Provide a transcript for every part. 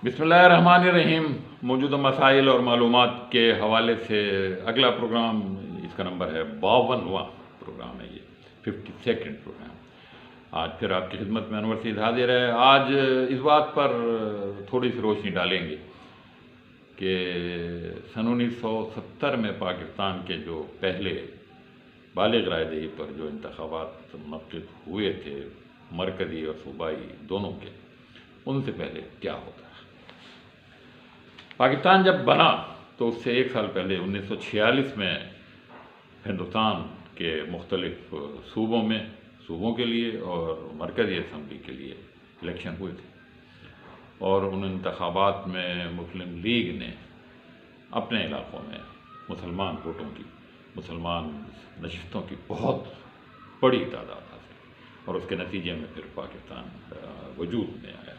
بسم اللہ الرحمن الرحیم۔ موجودہ مسائل اور معلومات کے حوالے سے اگلا پروگرام، اس کا نمبر ہے 52واں پروگرام ہے، یہ 52nd پروگرام۔ آج پھر آپ کی خدمت میں انور سعید حاضر ہے۔ آج اس بات پر تھوڑی سی روشنی ڈالیں گے کہ سن 1970 میں پاکستان کے جو پہلے بالغ رائے دہی پر جو انتخابات منعقد ہوئے تھے، مرکزی اور صوبائی دونوں کے، ان سے پہلے کیا ہوتا ہے۔ پاکستان جب بنا تو اس سے ایک سال پہلے 1946 میں ہندوستان کے مختلف صوبوں کے لیے اور مرکزی اسمبلی کے لیے الیکشن ہوئے تھے، اور ان انتخابات میں مسلم لیگ نے اپنے علاقوں میں مسلمان نشستوں کی بہت بڑی تعداد حاصل، اور اس کے نتیجے میں پھر پاکستان وجود میں آیا۔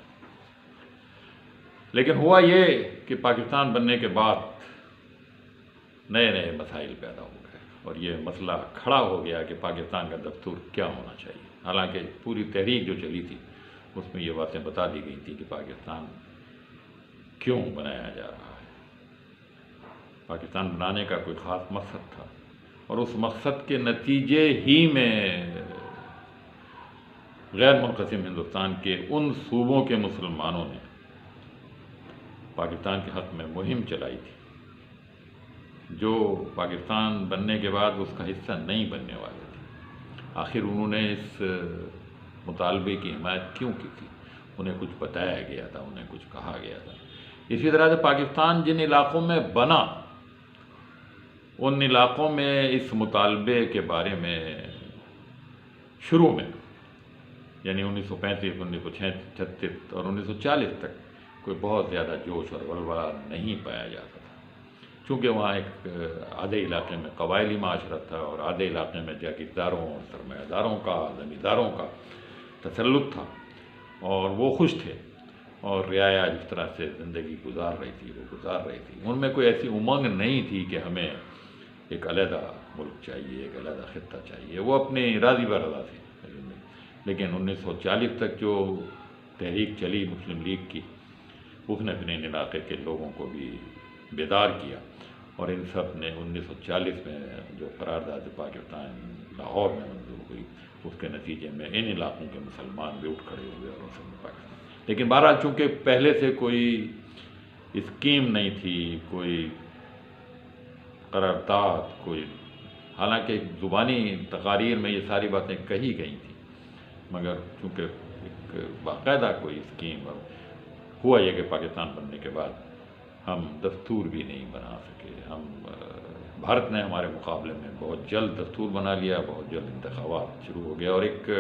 لیکن ہوا یہ کہ پاکستان بننے کے بعد نئے مسائل پیدا ہو گئے، اور یہ مسئلہ کھڑا ہو گیا کہ پاکستان کا دستور کیا ہونا چاہیے۔ حالانکہ پوری تحریک جو چلی تھی اس میں یہ باتیں بتا دی گئی تھی کہ پاکستان کیوں بنایا جا رہا ہے۔ پاکستان بنانے کا کوئی خاص مقصد تھا، اور اس مقصد کے نتیجے ہی میں غیر منقسم ہندوستان کے ان صوبوں کے مسلمانوں نے پاکستان کے حق میں مہم چلائی تھی جو پاکستان بننے کے بعد اس کا حصہ نہیں بننے والے تھے۔ آخر انہوں نے اس مطالبے کی حمایت کیوں کی تھی؟ انہیں کچھ بتایا گیا تھا، انہیں کچھ کہا گیا تھا۔ اسی طرح سے پاکستان جن علاقوں میں بنا، ان علاقوں میں اس مطالبے کے بارے میں شروع میں، یعنی 1935، 1936 اور 1940 تک کوئی بہت زیادہ جوش اور ولولہ نہیں پایا جاتا تھا، چونکہ وہاں ایک آدھے علاقے میں قبائلی معاشرت تھا، اور آدھے علاقے میں جاگیرداروں اور سرمایہ داروں کا، زمینداروں کا تسلط تھا، اور وہ خوش تھے، اور رعایا جس طرح سے زندگی گزار رہی تھی وہ گزار رہی تھی۔ ان میں کوئی ایسی امنگ نہیں تھی کہ ہمیں ایک علیحدہ ملک چاہیے، ایک علیحدہ خطہ چاہیے۔ وہ اپنے راضی برضا تھے۔ لیکن 1940 تک جو تحریک چلی مسلم لیگ کی، اس نے اپنے علاقے کے لوگوں کو بھی بیدار کیا، اور ان سب نے 1940 میں جو قرارداد پاکستان لاہور میں منظور ہوئی، اس کے نتیجے میں ان علاقوں کے مسلمان بھی اٹھ کھڑے ہوئے اور ان سب میں پاکستان۔ لیکن بہرحال چونکہ پہلے سے کوئی اسکیم نہیں تھی، کوئی قرارداد، حالانکہ زبانی تقاریر میں یہ ساری باتیں کہی گئی تھیں، مگر چونکہ ایک باقاعدہ کوئی اسکیم، ہوا یہ کہ پاکستان بننے کے بعد ہم دستور بھی نہیں بنا سکے۔ بھارت نے ہمارے مقابلے میں بہت جلد دستور بنا لیا، بہت جلد انتخابات شروع ہو گیا، اور ایک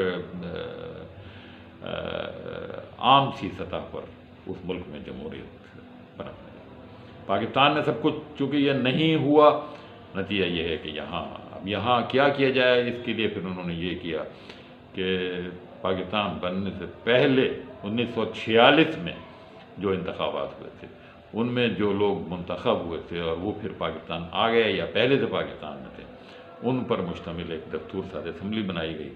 عام سی سطح پر اس ملک میں جمہوریت پنپ گئی۔ پاکستان میں سب کچھ چونکہ یہ نہیں ہوا، نتیجہ یہ ہے کہ یہاں کیا کیا جائے، اس کے لیے پھر انہوں نے یہ کیا کہ پاکستان بننے سے پہلے 1946 میں جو انتخابات ہوئے تھے، ان میں جو لوگ منتخب ہوئے تھے اور وہ پھر پاکستان آ گئے یا پہلے سے پاکستان میں تھے، ان پر مشتمل ایک دستور ساز اسمبلی بنائی گئی۔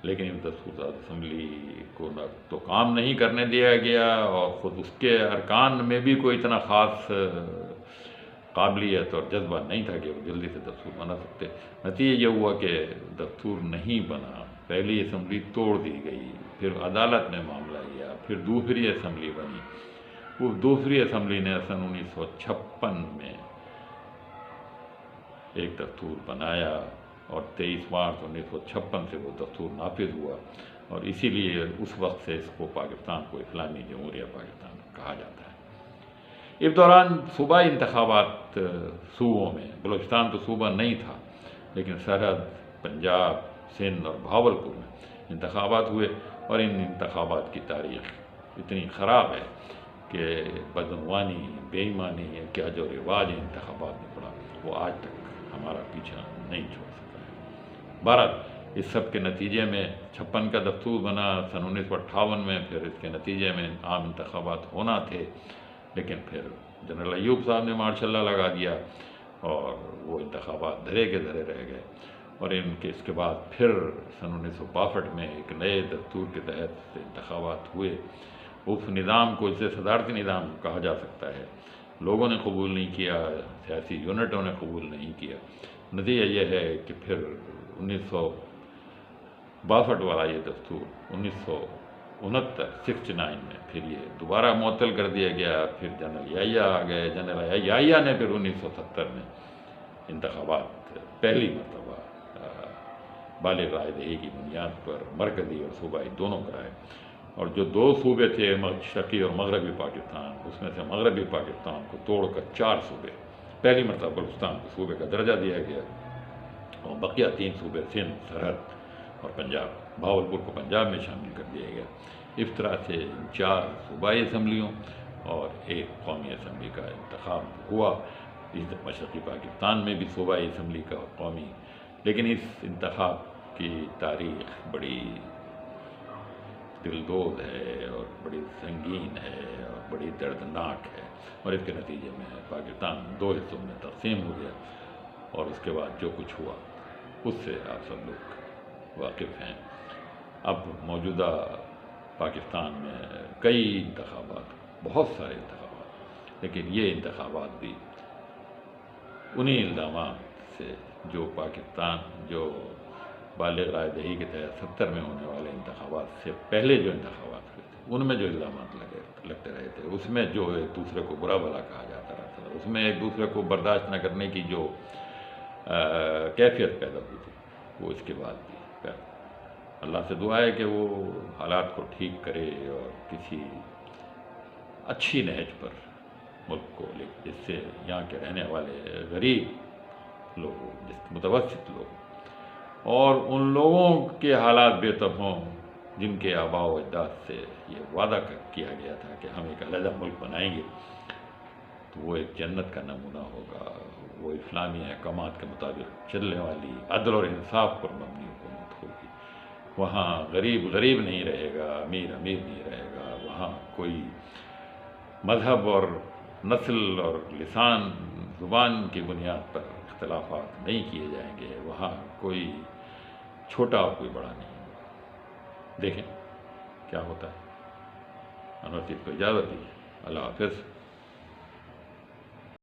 لیکن اس دستور ساز اسمبلی کو نہ تو کام نہیں کرنے دیا گیا، اور خود اس کے ارکان میں بھی کوئی اتنا خاص قابلیت اور جذبہ نہیں تھا کہ وہ جلدی سے دستور بنا سکتے۔ نتیجہ یہ ہوا کہ دستور نہیں بنا، پہلی اسمبلی توڑ دی گئی، پھر عدالت نے معاملہ لیا، پھر دوسری اسمبلی بنی۔ وہ دوسری اسمبلی نے سن 1956 میں ایک دستور بنایا، اور 23 مارچ 1956 سے وہ دستور نافذ ہوا، اور اسی لیے اس وقت سے اس کو پاکستان کو اسلامی جمہوریہ پاکستان کہا جاتا ہے۔ اس دوران صوبائی انتخابات صوبوں میں، بلوچستان تو صوبہ نہیں تھا، لیکن سرحد، پنجاب، سندھ اور بھاولپور میں انتخابات ہوئے، اور ان انتخابات کی تاریخ اتنی خراب ہے کہ بدعنوانی، بے ایمانی، کیا جو رواج انتخابات میں پڑا، وہ آج تک ہمارا پیچھا نہیں چھوڑ سکا ہے۔ بہرحال اس سب کے نتیجے میں 56 کا دستور بنا، سن 1958 میں پھر اس کے نتیجے میں عام انتخابات ہونا تھے، لیکن پھر جنرل ایوب صاحب نے مارشاء اللہ لگا دیا، اور وہ انتخابات دھرے کے دھرے رہ گئے۔ اور اس کے بعد پھر سن 1962 میں ایک نئے دستور کے تحت انتخابات ہوئے، اس نظام کو اسے صدارتی نظام کہا جا سکتا ہے، لوگوں نے قبول نہیں کیا، سیاسی یونٹوں نے قبول نہیں کیا۔ نتیجہ یہ ہے کہ پھر 1962 والا یہ دستور 69 میں پھر یہ دوبارہ معطل کر دیا گیا۔ پھر جنرل یحییٰ آ گئے، جنرل یحییٰ نے پھر 1970 میں انتخابات پہلی مرتبہ بالغ رائے دہی کی بنیاد پر مرکزی اور صوبائی دونوں کرائے، اور جو 2 صوبے تھے شرقی اور مغربی پاکستان، اس میں سے مغربی پاکستان کو توڑ کر 4 صوبے، پہلی مرتبہ بلوچستان کو صوبے کا درجہ دیا گیا، اور بقیہ 3 صوبے سندھ، سرحد اور پنجاب، بھاولپور کو پنجاب میں شامل کر دیا گیا۔ اس طرح سے 4 صوبائی اسمبلیوں اور 1 قومی اسمبلی کا انتخاب ہوا۔ اس مشرقی پاکستان میں بھی صوبائی اسمبلی کا اور قومی، لیکن اس انتخاب کی تاریخ بڑی دلدوز ہے اور بڑی سنگین ہے اور بڑی دردناک ہے، اور اس کے نتیجے میں پاکستان 2 حصوں میں تقسیم ہو گیا، اور اس کے بعد جو کچھ ہوا اس سے آپ سب لوگ واقف ہیں۔ اب موجودہ پاکستان میں کئی انتخابات، بہت سارے انتخابات، لیکن یہ انتخابات بھی انہی الزامات سے جو بالغ رائے دہی کے تحت 70 میں ہونے والے انتخابات سے پہلے جو انتخابات ہوئے تھے، ان میں جو الزامات لگتے رہے تھے، اس میں جو ایک دوسرے کو برا بھلا کہا جاتا رہتا تھا، اس میں ایک دوسرے کو برداشت نہ کرنے کی جو کیفیت پیدا ہوئی تھی، وہ اس کے بعد بھی اللہ سے دعا ہے کہ وہ حالات کو ٹھیک کرے اور کسی اچھی نہج پر ملک کو لے، جس سے یہاں کے رہنے والے غریب لوگ، متوسط لوگ اور ان لوگوں کے حالات بہتر ہوں جن کے آباء و اجداد سے یہ وعدہ کیا گیا تھا کہ ہم ایک علیحدہ ملک بنائیں گے، تو وہ ایک جنت کا نمونہ ہوگا، وہ اسلامی احکامات کے مطابق چلنے والی عدل اور انصاف پر مبنی حکومت ہوگی۔ وہاں غریب غریب نہیں رہے گا، امیر امیر نہیں رہے گا، وہاں کوئی مذہب اور نسل اور لسان زبان کی بنیاد پر اختلافات نہیں کیے جائیں گے، وہاں کوئی چھوٹا اور کوئی بڑا نہیں۔ دیکھیں کیا ہوتا ہے۔ انور چیف کو اجازت دی، اللہ حافظ۔